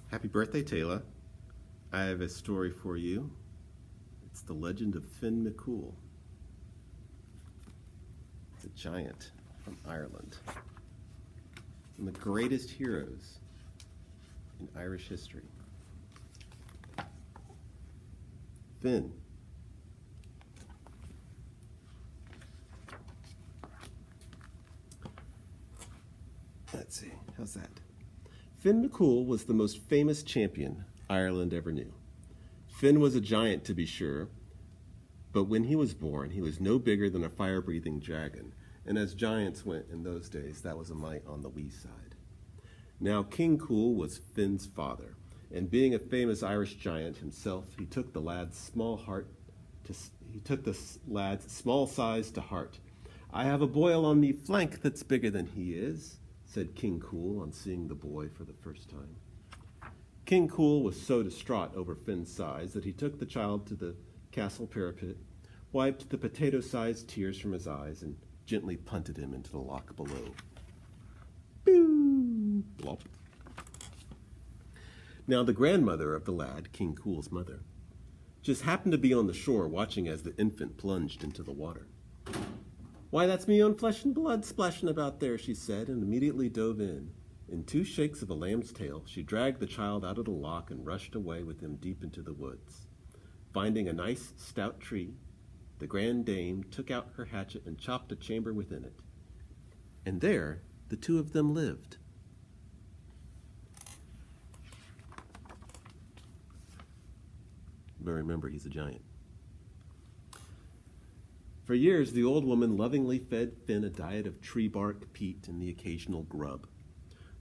Happy birthday, Tayla. I have a story for you. It's the legend of Finn McCool. It's a giant from Ireland. One of the greatest heroes in Irish history. Finn. Let's see, how's that? Finn McCool was the most famous champion Ireland ever knew. Finn was a giant, to be sure, but when he was born, he was no bigger than a fire-breathing dragon, and as giants went in those days, that was a mite on the wee side. Now, King Cool was Finn's father, and being a famous Irish giant himself, he took the lad's small size to heart. "I have a boil on me flank that's bigger than he is," said King Cool on seeing the boy for the first time. King Cool was so distraught over Finn's size that he took the child to the castle parapet, wiped the potato-sized tears from his eyes, and gently punted him into the loch below. Boo! Blop. Now the grandmother of the lad, King Cool's mother, just happened to be on the shore watching as the infant plunged into the water. "Why, that's me own flesh and blood splashing about there," she said, and immediately dove in. In 2 shakes of a lamb's tail, she dragged the child out of the loch and rushed away with him deep into the woods. Finding a nice, stout tree, the grand dame took out her hatchet and chopped a chamber within it. And there, the 2 of them lived. But remember, he's a giant. For years, the old woman lovingly fed Finn a diet of tree bark, peat, and the occasional grub.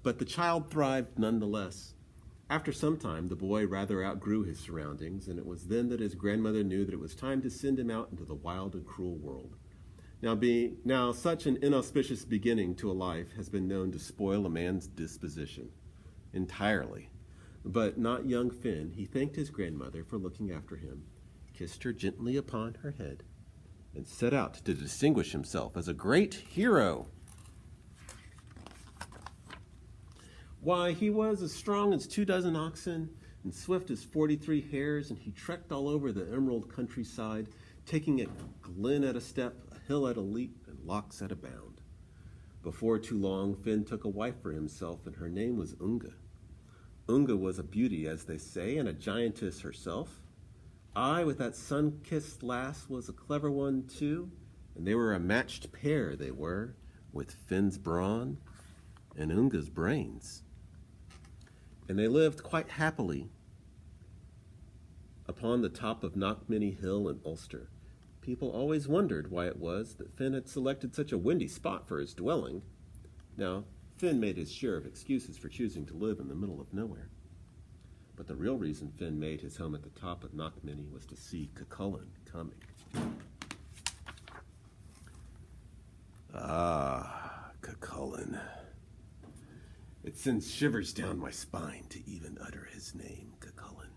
But the child thrived nonetheless. After some time, the boy rather outgrew his surroundings, and it was then that his grandmother knew that it was time to send him out into the wild and cruel world. Now, such an inauspicious beginning to a life has been known to spoil a man's disposition entirely. But not young Finn. He thanked his grandmother for looking after him, kissed her gently upon her head, and set out to distinguish himself as a great hero. Why, he was as strong as 24 oxen and swift as 43 hares, and he trekked all over the emerald countryside, taking it glen at a step, a hill at a leap, and lochs at a bound. Before too long, Finn took a wife for himself, and her name was Unga. Unga was a beauty, as they say, and a giantess herself. I, with that sun-kissed lass, was a clever one, too, and they were a matched pair, they were, with Finn's brawn and Unga's brains. And they lived quite happily upon the top of Knockmany Hill in Ulster. People always wondered why it was that Finn had selected such a windy spot for his dwelling. Now, Finn made his share of excuses for choosing to live in the middle of nowhere. But the real reason Finn made his home at the top of Knockmany was to see Cuchulainn coming. Ah, Cuchulainn. It sends shivers down my spine to even utter his name, Cuchulainn.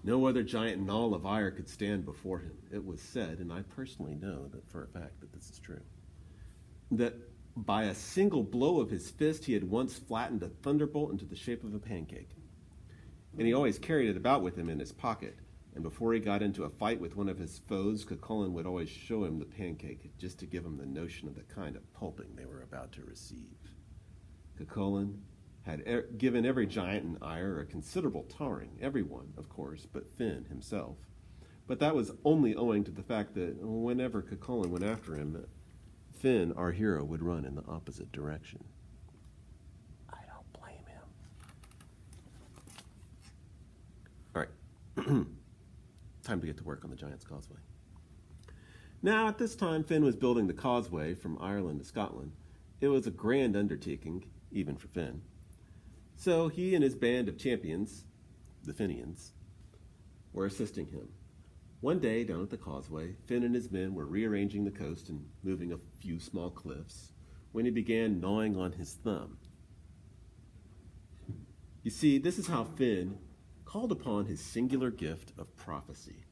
No other giant in all of Ire could stand before him. It was said, and I personally know that for a fact that this is true, that by a single blow of his fist he had once flattened a thunderbolt into the shape of a pancake. And he always carried it about with him in his pocket, and before he got into a fight with one of his foes, Cuchulainn would always show him the pancake just to give him the notion of the kind of pulping they were about to receive. Cuchulainn had given every giant in Ire a considerable tarring, everyone, of course, but Finn himself. But that was only owing to the fact that whenever Cuchulainn went after him, Finn, our hero, would run in the opposite direction. I don't blame him. All right, time to get to work on the Giant's Causeway. Now, at this time, Finn was building the causeway from Ireland to Scotland. It was a grand undertaking, even for Finn. So he and his band of champions, the Finians, were assisting him. One day, down at the causeway, Finn and his men were rearranging the coast and moving a few small cliffs when he began gnawing on his thumb. You see, this is how Finn called upon his singular gift of prophecy.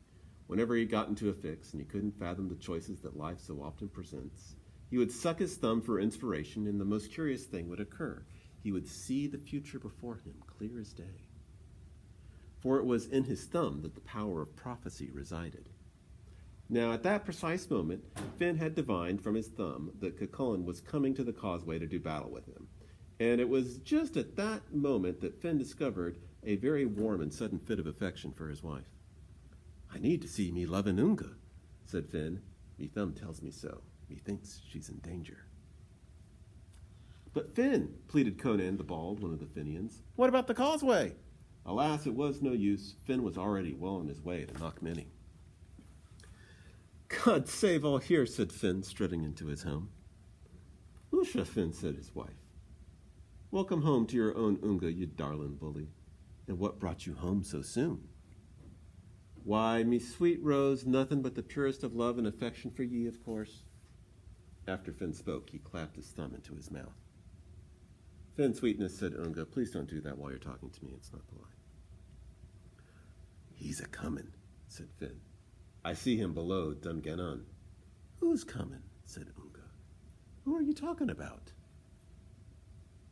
Whenever he got into a fix and he couldn't fathom the choices that life so often presents, he would suck his thumb for inspiration, and the most curious thing would occur. he would see the future before him clear as day. For it was in his thumb that the power of prophecy resided. Now, at that precise moment, Finn had divined from his thumb that Cuchulainn was coming to the causeway to do battle with him. And it was just at that moment that Finn discovered a very warm and sudden fit of affection for his wife. "I need to see me lovin' Unga," said Finn. "Me thumb tells me so. Methinks she's in danger." "But Finn," pleaded Conan the Bald, one of the Finians, "what about the causeway?" Alas, it was no use. Finn was already well on his way to Knockmany. "God save all here," said Finn, strutting into his home. "Usha, Finn," said his wife. "Welcome home to your own Unga, you darlin' bully. And what brought you home so soon?" "Why, me sweet Rose, nothing but the purest of love and affection for ye, of course." After Finn spoke, he clapped his thumb into his mouth. "Finn, sweetness," said Unga, "please don't do that while you're talking to me. It's not polite." "He's a-comin'," said Finn. "I see him below Dungannon." "Who's comin'?" said Unga. "Who are you talking about?"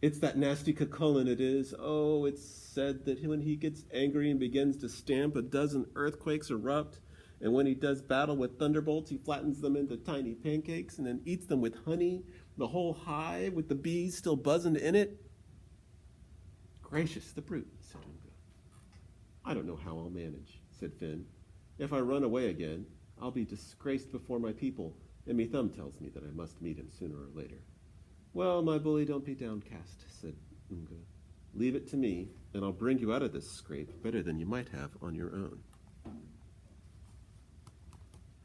"It's that nasty Cuchulainn, it is. Oh, it's said that when he gets angry and begins to stamp, a dozen earthquakes erupt, and when he does battle with thunderbolts, he flattens them into tiny pancakes and then eats them with honey, the whole hive with the bees still buzzing in it." "Gracious, the brute," said Unga. "I don't know how I'll manage," said Finn. "If I run away again, I'll be disgraced before my people, and me thumb tells me that I must meet him sooner or later." "Well, my bully, don't be downcast," said Unga. "Leave it to me, and I'll bring you out of this scrape better than you might have on your own."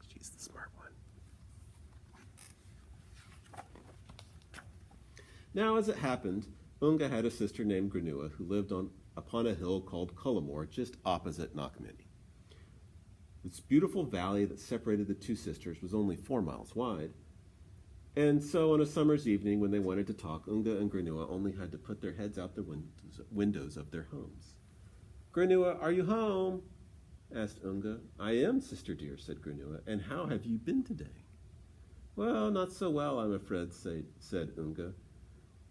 She's the smart one. Now, as it happened, Unga had a sister named Granua who lived upon a hill called Cullamore, just opposite Knockmany. This beautiful valley that separated the two sisters was only 4 miles wide, and so on a summer's evening when they wanted to talk, Unga and Granua only had to put their heads out the windows of their homes. "Granua, are you home?" asked Unga. "I am, sister dear," said Granua. "And how have you been today?" "Well, not so well, I'm afraid," said Unga.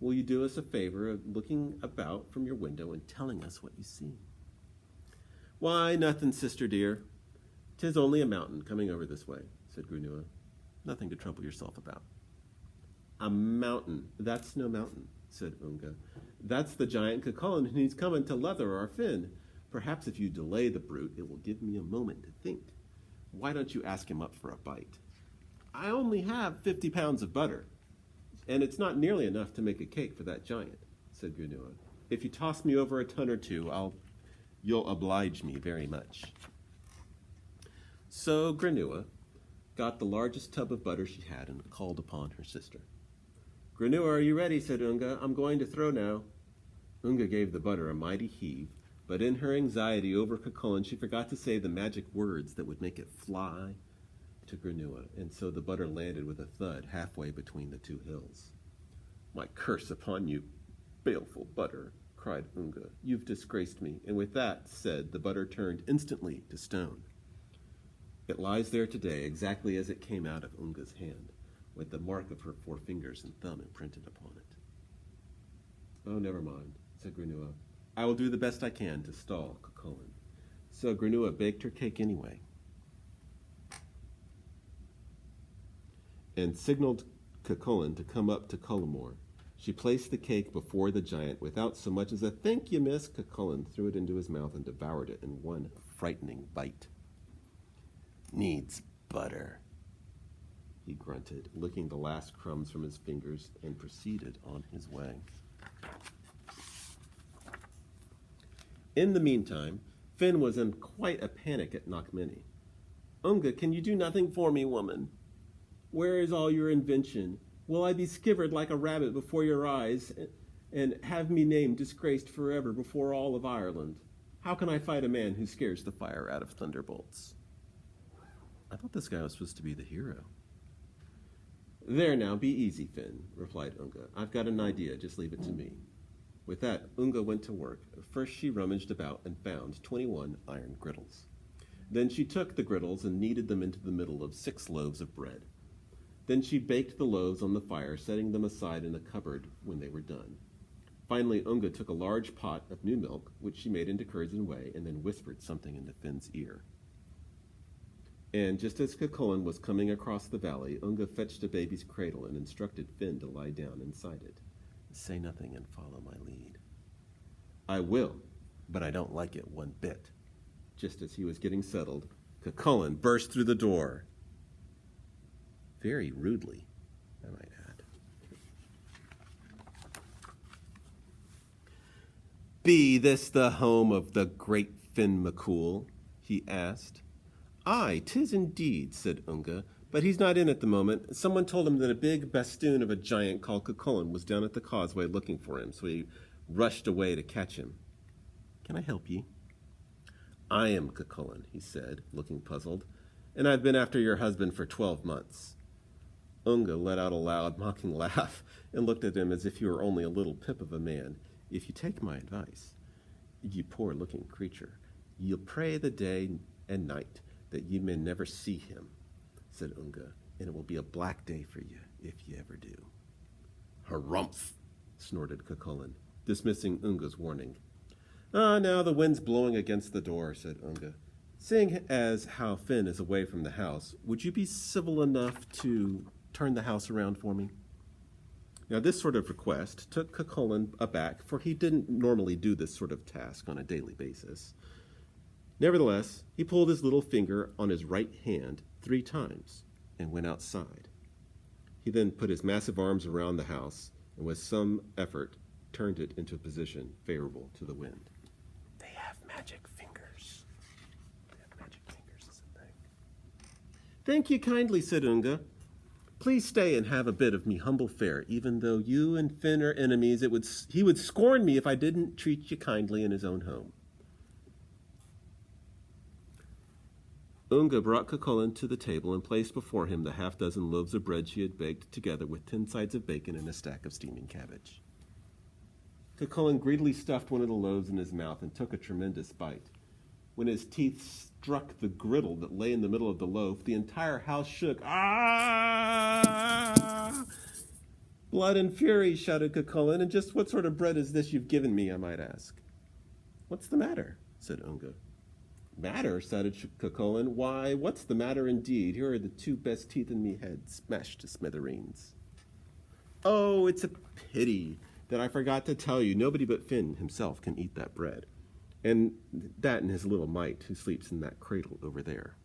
"Will you do us a favor of looking about from your window and telling us what you see?" "Why, nothing, sister dear. 'Tis only a mountain coming over this way," said Granua. "Nothing to trouble yourself about." "A mountain? That's no mountain," said Unga. "That's the giant Cuchulainn, and he's coming to leather our Finn. Perhaps if you delay the brute, it will give me a moment to think. Why don't you ask him up for a bite?" "I only have 50 pounds of butter, and it's not nearly enough to make a cake for that giant," said Granua. "If you toss me over a ton or two, you'll oblige me very much." So Granua got the largest tub of butter she had and called upon her sister. "Granua, are you ready?" said Unga. "I'm going to throw now." Unga gave the butter a mighty heave, but in her anxiety over Cuchulainn, she forgot to say the magic words that would make it fly to Granua, and so the butter landed with a thud halfway between the two hills. "My curse upon you, baleful butter," cried Unga. "You've disgraced me." And with that said, the butter turned instantly to stone. It lies there today, exactly as it came out of Unga's hand, with the mark of her 4 fingers and thumb imprinted upon it. "Oh, never mind," said Granua. "I will do the best I can to stall Cuchulainn." So Granua baked her cake anyway, and signaled Cuchulainn to come up to Cullamore. She placed the cake before the giant. Without so much as a "Thank you, miss," Cuchulainn threw it into his mouth and devoured it in one frightening bite. "Needs butter," he grunted, licking the last crumbs from his fingers, and proceeded on his way. In the meantime, Finn was in quite a panic at Knockmany. "Unga, can you do nothing for me, woman? Where is all your invention? Will I be skivered like a rabbit before your eyes, and have me name disgraced forever before all of Ireland? How can I fight a man who scares the fire out of thunderbolts?" "I thought this guy was supposed to be the hero." "There now, be easy, Finn," replied Unga. "I've got an idea, just leave it to me." With that, Unga went to work. First she rummaged about and found 21 iron griddles. Then she took the griddles and kneaded them into the middle of 6 loaves of bread. Then she baked the loaves on the fire, setting them aside in a cupboard when they were done. Finally, Unga took a large pot of new milk, which she made into curds and whey, and then whispered something into Finn's ear. And just as Cucullin was coming across the valley, Unga fetched a baby's cradle and instructed Finn to lie down inside it. Say nothing and follow my lead. I will, but I don't like it one bit. Just as he was getting settled, Cucullin burst through the door. Very rudely, I might add. Be this the home of the great Finn McCool? He asked. Aye, 'tis indeed, said Unga, but he's not in at the moment. Someone told him that a big bastoon of a giant called Cucullin was down at the causeway looking for him, so he rushed away to catch him. Can I help ye? I am Cucullin, he said, looking puzzled, and I've been after your husband for 12 months. Unga let out a loud, mocking laugh and looked at him as if he were only a little pip of a man. If you take my advice, you poor-looking creature, you'll pray the day and night that you may never see him, said Unga, and it will be a black day for you if you ever do. Harumph, snorted Cucullin, dismissing Unga's warning. Now the wind's blowing against the door, said Unga. Seeing as how Finn is away from the house, would you be civil enough to turn the house around for me? Now this sort of request took Cucullin aback, for he didn't normally do this sort of task on a daily basis. Nevertheless, he pulled his little finger on his right hand 3 times and went outside. He then put his massive arms around the house and with some effort turned it into a position favorable to the wind. They have magic fingers. Isn't they? Thank you kindly, said Unga. Please stay and have a bit of me humble fare. Even though you and Finn are enemies, he would scorn me if I didn't treat you kindly in his own home. Unga brought Cucullin to the table and placed before him the 6 loaves of bread she had baked, together with 10 sides of bacon and a stack of steaming cabbage. Cucullin greedily stuffed one of the loaves in his mouth and took a tremendous bite. When his teeth struck the griddle that lay in the middle of the loaf, the entire house shook. Ah! Blood and fury, shouted Cucullin, and just what sort of bread is this you've given me, I might ask? What's the matter? Said Unga. Matter, shouted Cucullin. Why, what's the matter indeed? Here are the 2 best teeth in me head, smashed to smithereens. Oh, it's a pity that I forgot to tell you. Nobody but Finn himself can eat that bread. And that and his little mite who sleeps in that cradle over there.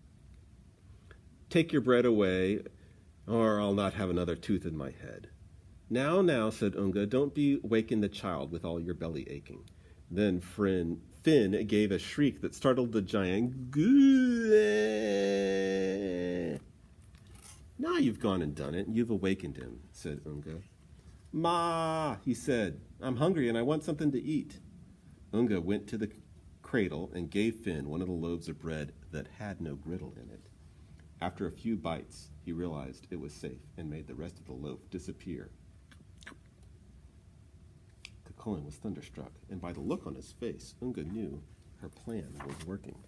Take your bread away, or I'll not have another tooth in my head. Now, said Unga, don't be waking the child with all your belly aching. Then Finn gave a shriek that startled the giant. Goo-eh. Now you've gone and done it, and you've awakened him, said Unga. Ma, he said, I'm hungry and I want something to eat. Unga went to the cradle and gave Finn one of the loaves of bread that had no griddle in it. After a few bites, he realized it was safe and made the rest of the loaf disappear. Cucullin was thunderstruck, and by the look on his face, Unga knew her plan was working.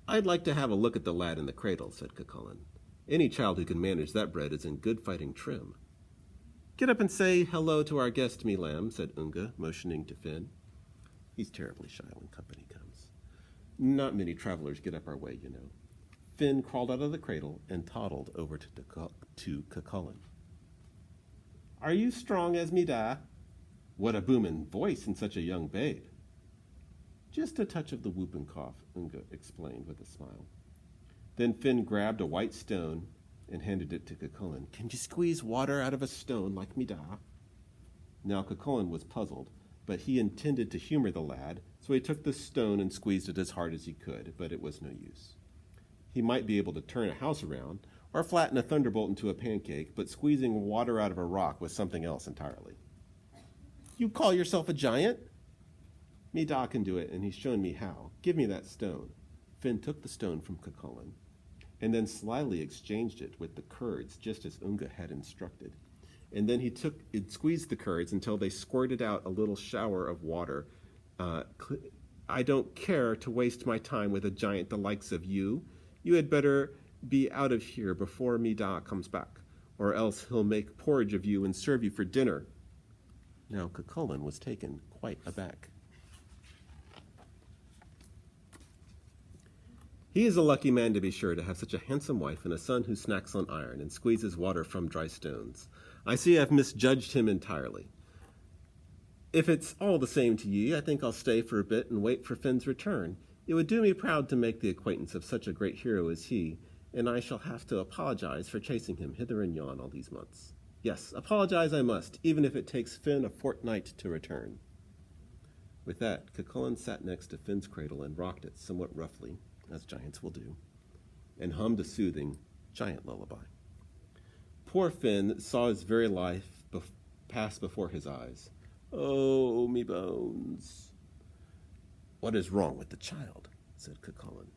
I'd like to have a look at the lad in the cradle, said Cucullin. Any child who can manage that bread is in good fighting trim. Get up and say hello to our guest, me lamb, said Unga, motioning to Finn. He's terribly shy when company comes. Not many travelers get up our way, you know. Finn crawled out of the cradle and toddled over to Cucullin. Are you strong as me da? What a booming voice in such a young babe. Just a touch of the whooping cough, Unga explained with a smile. Then Finn grabbed a white stone and handed it to Cucullin. Can you squeeze water out of a stone like me da? Now Cucullin was puzzled, but he intended to humor the lad, so he took the stone and squeezed it as hard as he could, but it was no use. He might be able to turn a house around, or flatten a thunderbolt into a pancake, but squeezing water out of a rock was something else entirely. You call yourself a giant? Me da can do it, and he's shown me how. Give me that stone. Finn took the stone from Cucullin, and then slyly exchanged it with the curds, just as Unga had instructed. And then he squeezed the curds until they squirted out a little shower of water. I don't care to waste my time with a giant the likes of you. You had better be out of here before me da comes back. or else he'll make porridge of you and serve you for dinner." Now Cucullin was taken quite aback. He is a lucky man, to be sure, to have such a handsome wife and a son who snacks on iron and squeezes water from dry stones. I see I've misjudged him entirely. If it's all the same to ye, I think I'll stay for a bit and wait for Finn's return. It would do me proud to make the acquaintance of such a great hero as he, and I shall have to apologize for chasing him hither and yon all these months. Yes, apologize I must, even if it takes Finn a fortnight to return." With that, Cucullin sat next to Finn's cradle and rocked it somewhat roughly, as giants will do, and hummed a soothing giant lullaby. Poor Finn saw his very life pass before his eyes. "Oh, me bones." "What is wrong with the child?" said Cucullin.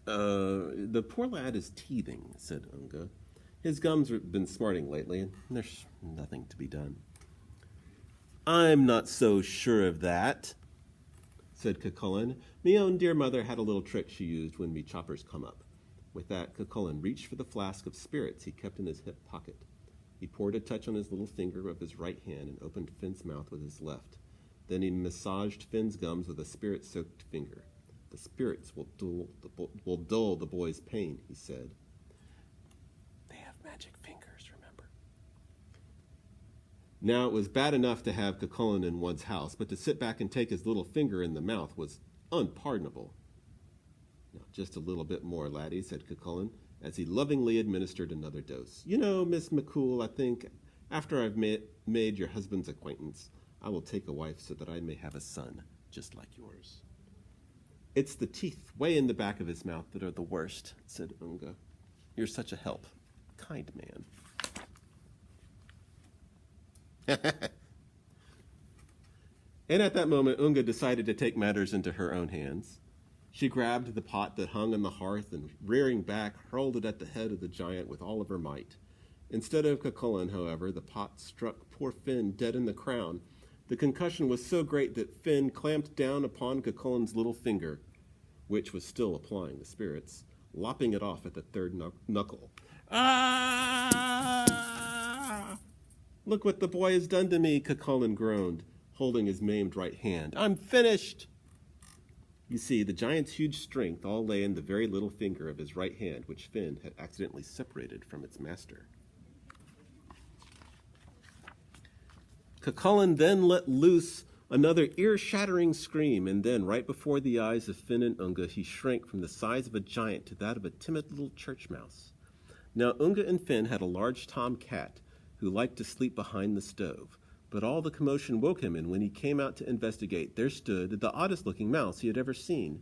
The poor lad is teething," said Unga. "His gums have been smarting lately, and there's nothing to be done." "I'm not so sure of that," said Cucullin. "Me own dear mother had a little trick she used when me choppers come up." With that, Cucullin reached for the flask of spirits he kept in his hip pocket. He poured a touch on his little finger of his right hand and opened Finn's mouth with his left. Then he massaged Finn's gums with a spirit-soaked finger. "The spirits will dull the boy's pain," he said. "They have magic fingers, remember." Now, it was bad enough to have Cucullin in one's house, but to sit back and take his little finger in the mouth was unpardonable. "Now, just a little bit more, laddie," said Cucullin, as he lovingly administered another dose. "You know, Miss McCool, I think, after I've made your husband's acquaintance, I will take a wife so that I may have a son just like yours." "It's the teeth way in the back of his mouth that are the worst," said Unga. "You're such a help. Kind man." And at that moment, Unga decided to take matters into her own hands. She grabbed the pot that hung on the hearth and, rearing back, hurled it at the head of the giant with all of her might. Instead of Cucullin, however, the pot struck poor Finn dead in the crown. The concussion was so great that Finn clamped down upon Cucullin's little finger, which was still applying the spirits, lopping it off at the third knuckle. "Ah! Look what the boy has done to me," Cucullin groaned, holding his maimed right hand. "I'm finished." You see, the giant's huge strength all lay in the very little finger of his right hand, which Finn had accidentally separated from its master. Cucullin then let loose another ear-shattering scream, and then, right before the eyes of Finn and Unga, he shrank from the size of a giant to that of a timid little church mouse. Now, Unga and Finn had a large tom cat who liked to sleep behind the stove. But all the commotion woke him, and when he came out to investigate, there stood the oddest-looking mouse he had ever seen.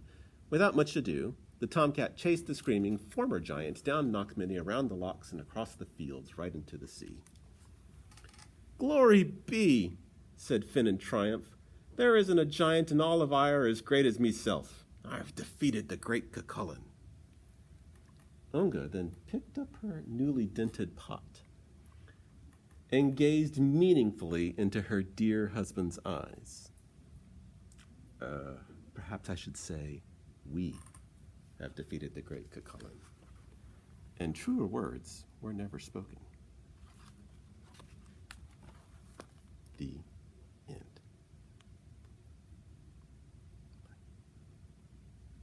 Without much ado, the tomcat chased the screaming former giant down Knockmany, around the locks, and across the fields, right into the sea. "Glory be," said Finn in triumph. "There isn't a giant in all of Ire as great as meself. I've defeated the great Cucullin." Unga then picked up her newly dented pot and gazed meaningfully into her dear husband's eyes. Perhaps I should say, we have defeated the great Cucullin. And truer words were never spoken. The